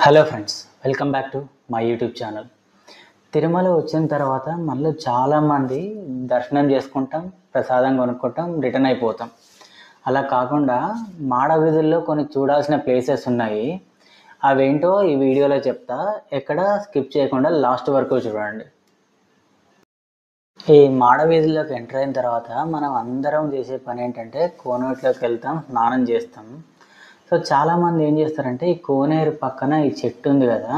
Hello friends, welcome back to my YouTube channel. Tirumala వచ్చిన తర్వాత మనలో చాలామంది దర్శనం చేసుకుంటాం, ప్రసాదం కొనుక్కుంటాం, రిటర్న్ అయిపోతాం. అలా కాకుండా మాడ వీధుల్లో కొన్ని చూడాల్సిన ప్లేసెస్ ఉన్నాయి. అవేంటో ఈ వీడియోలో చెప్తా. ఎక్కడ స్కిప్ చేయకుండా లాస్ట్ వరకు చూడండి. ఈ మాడ వీధుల్లోకి ఎంటర్ అయిన తర్వాత మనం అందరం చేసే పని ఏంటంటే కోనేరులోకి వెళ్తాం, స్నానం చేస్తాం. సో చాలామంది ఏం చేస్తారంటే ఈ కోనేరు పక్కన ఈ చెట్టు ఉంది కదా,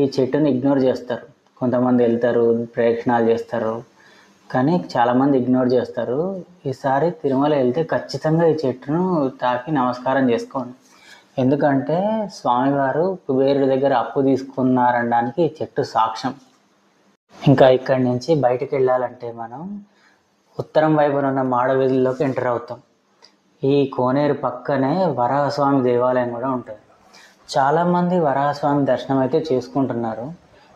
ఈ చెట్టుని ఇగ్నోర్ చేస్తారు. కొంతమంది వెళ్తారు, ప్రదక్షిణాలు చేస్తారు, కానీ చాలామంది ఇగ్నోర్ చేస్తారు. ఈసారి తిరుమల వెళ్తే ఖచ్చితంగా ఈ చెట్టును తాకి నమస్కారం చేసుకోండి. ఎందుకంటే స్వామివారు కుబేరుడి దగ్గర అప్పు తీసుకున్నారనడానికి ఈ చెట్టు సాక్ష్యం. ఇంకా ఇక్కడి నుంచి బయటికి వెళ్ళాలంటే మనం ఉత్తరం వైపున ఉన్న మాడ వీధుల్లోకి ఎంటర్ అవుతాం. ఈ కోనేరు పక్కనే వరాహస్వామి దేవాలయం కూడా ఉంటుంది. చాలామంది వరాహస్వామి దర్శనం అయితే చేసుకుంటున్నారు.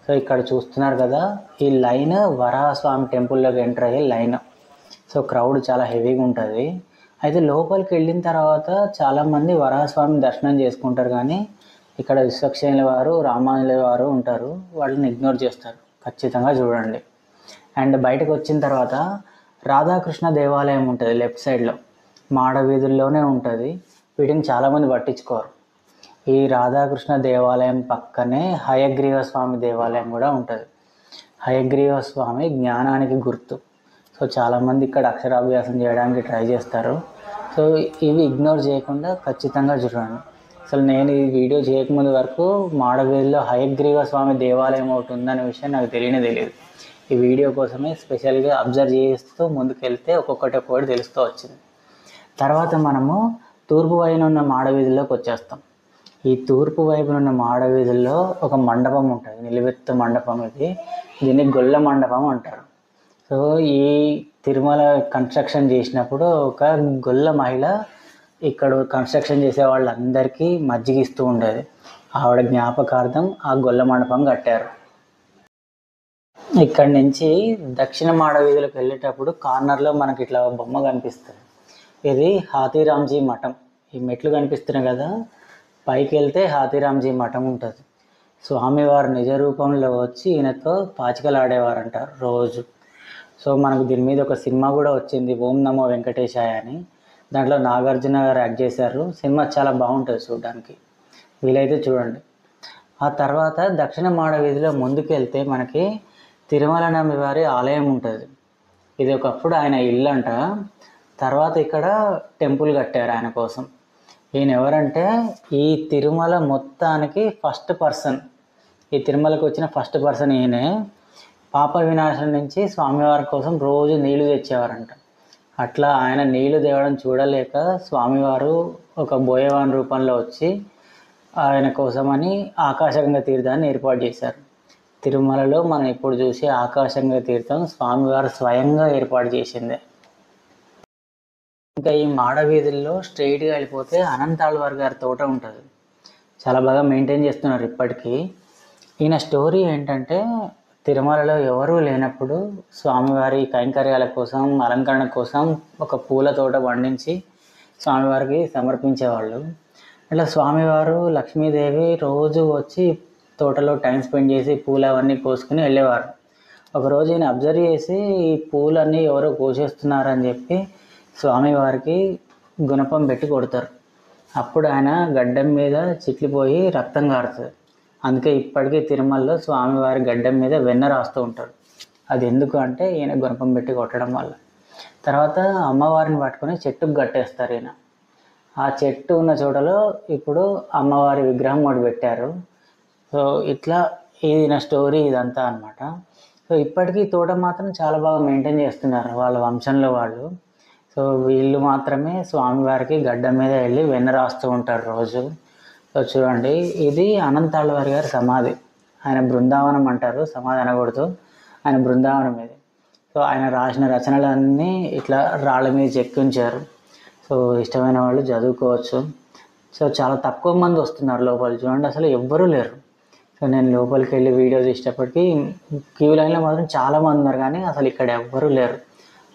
సో ఇక్కడ చూస్తున్నారు కదా, ఈ లైన్ వరాహస్వామి టెంపుల్లోకి ఎంటర్ అయ్యే లైన్. సో క్రౌడ్ చాలా హెవీగా ఉంటుంది. అయితే లోపలికి వెళ్ళిన తర్వాత చాలామంది వరాహస్వామి దర్శనం చేసుకుంటారు, కానీ ఇక్కడ విశ్వక్సేనుల వారు, రామానుజుల వారు ఉంటారు, వాళ్ళని ఇగ్నోర్ చేస్తారు. ఖచ్చితంగా చూడండి. అండ్ బయటకు వచ్చిన తర్వాత రాధాకృష్ణ దేవాలయం ఉంటుంది లెఫ్ట్ సైడ్లో, మాడ వీధుల్లోనే ఉంటుంది. వీటిని చాలామంది పట్టించుకోరు. ఈ రాధాకృష్ణ దేవాలయం పక్కనే హయగ్రీవ స్వామి దేవాలయం కూడా ఉంటుంది. హయగ్రీవ స్వామి జ్ఞానానికి గుర్తు. సో చాలామంది ఇక్కడ అక్షరాభ్యాసం చేయడానికి ట్రై చేస్తారు. సో ఇవి ఇగ్నోర్ చేయకుండా ఖచ్చితంగా చూడండి. అసలు నేను ఈ వీడియో చేయకముందు వరకు మాడ వీధుల్లో హయగ్రీవ స్వామి దేవాలయం ఒకటి ఉందనే విషయం నాకు తెలియదు. ఈ వీడియో కోసమే స్పెషల్గా అబ్జర్వ్ చేస్తూ ముందుకెళ్తే ఒక్కొక్కటి తెలుస్తూ వచ్చింది. తర్వాత మనము తూర్పు వైపున ఉన్న మాడ వీధుల్లోకి వచ్చేస్తాం. ఈ తూర్పు వైపున ఉన్న మాడ వీధుల్లో ఒక మండపం ఉంటుంది, నిలువెత్తు మండపం. దీన్ని గొల్ల మండపం అంటారు. సో ఈ తిరుమల కన్స్ట్రక్షన్ చేసినప్పుడు ఒక గొల్ల మహిళ ఇక్కడ కన్స్ట్రక్షన్ చేసే వాళ్ళందరికీ మజ్జిగ ఇస్తూ ఉండేది. ఆవిడ జ్ఞాపకార్థం ఆ గొల్ల మండపం కట్టారు. ఇక్కడి నుంచి దక్షిణ మాడ వీధులకు వెళ్ళేటప్పుడు కార్నర్లో మనకి ఇట్లా బొమ్మ కనిపిస్తుంది. ఇది హాతీరామ్జీ మఠం. ఈ మెట్లు కనిపిస్తున్నాయి కదా, పైకి వెళ్తే హాతీరామ్జీ మఠం ఉంటుంది. స్వామివారు నిజ రూపంలో వచ్చి ఈయనతో పాచికలు ఆడేవారంటారు రోజు. సో మనకు దీని మీద ఒక సినిమా కూడా వచ్చింది, ఓం నమో వెంకటేశాయ అని. దాంట్లో నాగార్జున గారు యాక్ట్ చేశారు. సినిమా చాలా బాగుంటుంది చూడడానికి, వీలైతే చూడండి. ఆ తర్వాత దక్షిణ మాడ వీధిలో ముందుకు వెళ్తే మనకి తిరుమల నంబి వారి ఆలయం ఉంటుంది. ఇది ఒకప్పుడు ఆయన ఇల్లు అంట. తర్వాత ఇక్కడ టెంపుల్ కట్టారు ఆయన కోసం. ఈయన ఎవరంటే ఈ తిరుమల మొత్తానికి ఫస్ట్ పర్సన్, ఈ తిరుమలకు వచ్చిన ఫస్ట్ పర్సన్ ఈయనే. పాప వినాశనం నుంచి స్వామివారి కోసం రోజు నీళ్లు తెచ్చేవారంట. అట్లా ఆయన నీళ్లు తేవడం చూడలేక స్వామివారు ఒక బోయవాన్ రూపంలో వచ్చి ఆయన కోసమని ఆకాశగంగా తీర్థాన్ని ఏర్పాటు చేశారు. తిరుమలలో మనం ఇప్పుడు చూసే ఆకాశగంగా తీర్థం స్వామివారు స్వయంగా ఏర్పాటు చేసిందే. ఇంకా ఈ మాడ వీధుల్లో స్ట్రైట్గా వెళ్ళిపోతే అనంతాళ్వార్ గారి తోట ఉంటుంది. చాలా బాగా మెయింటైన్ చేస్తున్నారు ఇప్పటికీ. ఈయన స్టోరీ ఏంటంటే తిరుమలలో ఎవరూ లేనప్పుడు స్వామివారి కైంకర్యాల కోసం, అలంకరణ కోసం ఒక పూల తోట పండించి స్వామివారికి సమర్పించేవాళ్ళు. ఇట్లా స్వామివారు, లక్ష్మీదేవి రోజు వచ్చి తోటలో టైం స్పెండ్ చేసి పూలు అవన్నీ కోసుకుని వెళ్ళేవారు. ఒకరోజు ఈయన అబ్జర్వ్ చేసి ఈ పూలన్నీ ఎవరో కోసేస్తున్నారని చెప్పి స్వామివారికి గుణపం పెట్టి కొడతారు. అప్పుడు ఆయన గడ్డం మీద చిట్లిపోయి రక్తం కారుతుంది. అందుకే ఇప్పటికీ తిరుమలలో స్వామివారి గడ్డం మీద వెన్న రాస్తూ ఉంటారు. అది ఎందుకు అంటే ఈయన గుణపం పెట్టి కొట్టడం వల్ల. తర్వాత అమ్మవారిని పట్టుకొని చెట్టుకు కట్టేస్తారు ఈయన. ఆ చెట్టు ఉన్న చోటలో ఇప్పుడు అమ్మవారి విగ్రహం ఒకటి పెట్టారు. సో ఇట్లా ఇది నా స్టోరీ ఇదంతా అనమాట. సో ఇప్పటికీ తోట మాత్రం చాలా బాగా మెయింటైన్ చేస్తున్నారు వాళ్ళ వంశంలో వాళ్ళు. సో వీళ్ళు మాత్రమే స్వామివారికి గడ్డ మీద వెళ్ళి వెన్న రాస్తూ ఉంటారు రోజు. సో చూడండి, ఇది అనంతాళ్వార్ గారి సమాధి. ఆయన బృందావనం అంటారు, సమాధి అనకూడదు, ఆయన బృందావనం ఇది. సో ఆయన రాసిన రచనలన్నీ ఇట్లా రాళ్ళ మీద చెక్కి ఉంచారు. సో ఇష్టమైన వాళ్ళు చదువుకోవచ్చు. సో చాలా తక్కువ మంది వస్తున్నారు లోపలికి, చూడండి అసలు ఎవ్వరూ లేరు. సో నేను లోపలికి వెళ్ళి వీడియో తీసేటప్పటికి క్యూ లైన్లో మాత్రం చాలామంది ఉన్నారు, కానీ అసలు ఇక్కడ ఎవ్వరూ లేరు.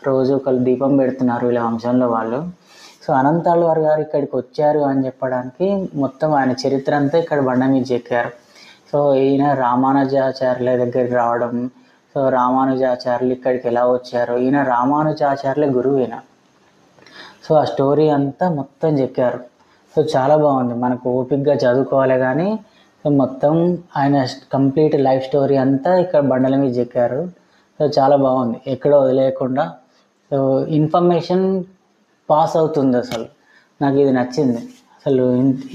రోజు ఒకళ్ళు దీపం పెడుతున్నారు వీళ్ళ వంశంలో వాళ్ళు. సో అనంతాళ్వార్ గారు ఇక్కడికి వచ్చారు అని చెప్పడానికి మొత్తం ఆయన చరిత్ర అంతా ఇక్కడ బండ మీద చెక్కారు. సో ఈయన రామానుజాచార్యుల దగ్గరికి రావడం, సో రామానుజాచార్యులు ఇక్కడికి ఎలా వచ్చారు, ఈయన రామానుజాచార్యుల గురువు ఈయన. సో ఆ స్టోరీ అంతా మొత్తం చెక్కారు. సో చాలా బాగుంది, మనకు ఓపిక్గా చదువుకోవాలి కానీ మొత్తం ఆయన కంప్లీట్ లైఫ్ స్టోరీ అంతా ఇక్కడ బండల మీద చెక్కారు. సో చాలా బాగుంది, ఎక్కడ వదిలేయకుండా. సో ఇన్ఫర్మేషన్ పాస్ అవుతుంది. అసలు నాకు ఇది నచ్చింది. అసలు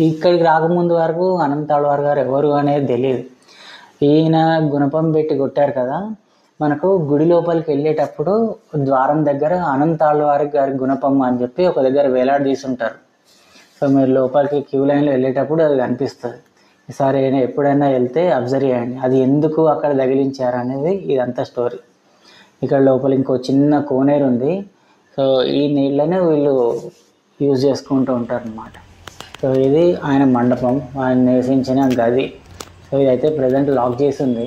ఇక్కడికి రాకముందు వరకు అనంతాళ్వార్ గారు ఎవరు అనేది తెలియదు. ఈయన గుణపం పెట్టి కొట్టారు కదా, మనకు గుడి లోపలికి వెళ్ళేటప్పుడు ద్వారం దగ్గర అనంతాళ్వార్ గారి గుణపం అని చెప్పి ఒక దగ్గర వేలాడదీసుంటారు. సో మీరు లోపలికి క్యూ లైన్లో వెళ్ళేటప్పుడు అది కనిపిస్తుంది. ఈసారి ఎప్పుడైనా వెళ్తే అబ్జర్వ్ చేయండి, అది ఎందుకు అక్కడ తగిలించారు అనేది ఇదంతా స్టోరీ. ఇక్కడ లోపల ఇంకో చిన్న కోనేరు ఉంది. సో ఈ నీళ్ళనే వీళ్ళు యూజ్ చేసుకుంటూ ఉంటారు అన్నమాట. సో ఇది ఆయన మండపం, ఆయన నివసించిన గది. సో ఇదైతే ప్రజెంట్ లాక్ చేసి ఉంది.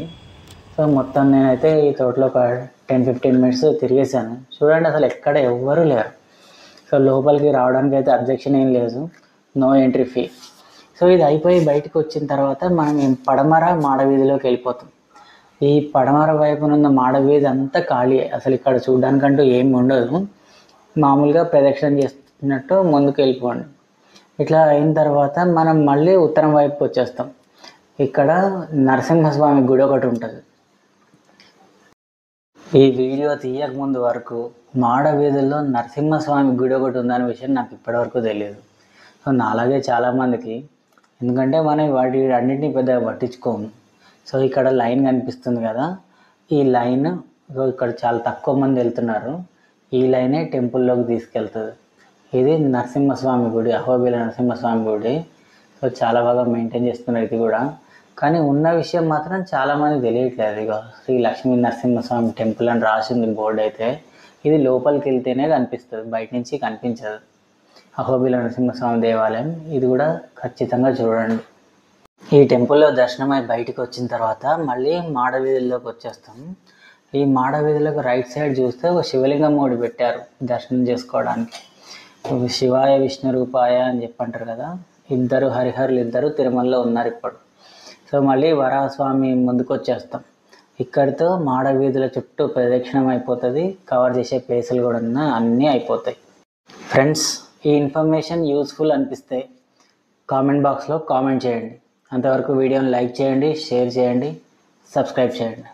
సో మొత్తం నేనైతే ఈ తోటలో ఒక 10-15 మినిట్స్ తిరిగేసాను. చూడండి అసలు ఎక్కడ ఎవ్వరూ లేరు. సో లోపలికి రావడానికి అయితే అబ్జెక్షన్ ఏం లేదు, నో ఎంట్రీ ఫీ. సో ఇది అయిపోయి బయటకు వచ్చిన తర్వాత మనం పడమర మాడవీధిలోకి వెళ్ళిపోతాం. ఈ పడమర వైపునున్న మాడవీధి అంతా ఖాళీ, అసలు ఇక్కడ చూడడానికంటూ ఏమి ఉండదు. మామూలుగా ప్రదక్షిణ చేస్తున్నట్టు ముందుకు వెళ్ళిపోండి. ఇట్లా అయిన తర్వాత మనం మళ్ళీ ఉత్తరం వైపుకి వచ్చేస్తాం. ఇక్కడ నరసింహస్వామి గుడి ఒకటి ఉంటుంది. ఈ వీడియో తీయక ముందు వరకు మాడవీధుల్లో నరసింహస్వామి గుడి ఒకటి ఉందనే విషయం నాకు ఇప్పటివరకు తెలియదు. సో నాలాగే చాలామందికి, ఎందుకంటే మనం వాటి అన్నింటినీ పెద్దగా పట్టించుకోము. సో ఇక్కడ లైన్ కనిపిస్తుంది కదా, ఈ లైన్ ఇక్కడ చాలా తక్కువ మంది వెళ్తున్నారు. ఈ లైనే టెంపుల్లోకి తీసుకెళ్తుంది. ఇది నరసింహస్వామి గుడి, అహోబిల నరసింహస్వామి గుడి. సో చాలా బాగా మెయింటైన్ చేస్తున్నారు ఇది కూడా. కానీ ఉన్న విషయం మాత్రం చాలామంది తెలియట్లేదు. ఇక శ్రీ లక్ష్మీ నరసింహస్వామి టెంపుల్ అని రాసింది బోర్డు అయితే, ఇది లోపలికి వెళ్తేనే కనిపిస్తుంది, బయట నుంచి కనిపించదు. అహోబిల నరసింహస్వామి దేవాలయం ఇది కూడా ఖచ్చితంగా చూడండి. ఈ టెంపుల్లో దర్శనమై బయటికి వచ్చిన తర్వాత మళ్ళీ మాడవీధుల్లోకి వచ్చేస్తాం. ఈ మాడవీధులకు రైట్ సైడ్ చూస్తే ఒక శివలింగం ఒకటి పెట్టారు దర్శనం చేసుకోవడానికి. శివాయ విష్ణు రూపాయ అని చెప్పంటారు కదా, ఇద్దరు హరిహరులు ఇద్దరు తిరుమలలో ఉన్నారు ఇప్పుడు. సో మళ్ళీ వరాహస్వామి ముందుకు వచ్చేస్తాం. ఇక్కడితో మాడవీధుల చుట్టూ ప్రదక్షిణం అయిపోతుంది, కవర్ చేసే ప్లేసులు కూడా అన్నీ అయిపోతాయి. ఫ్రెండ్స్, ఈ ఇన్ఫర్మేషన్ యూస్ఫుల్ అనిపిస్తే కామెంట్ బాక్స్లో కామెంట్ చేయండి. అంతవరకు వీడియోని లైక్ చేయండి, షేర్ చేయండి, సబ్స్క్రైబ్ చేయండి.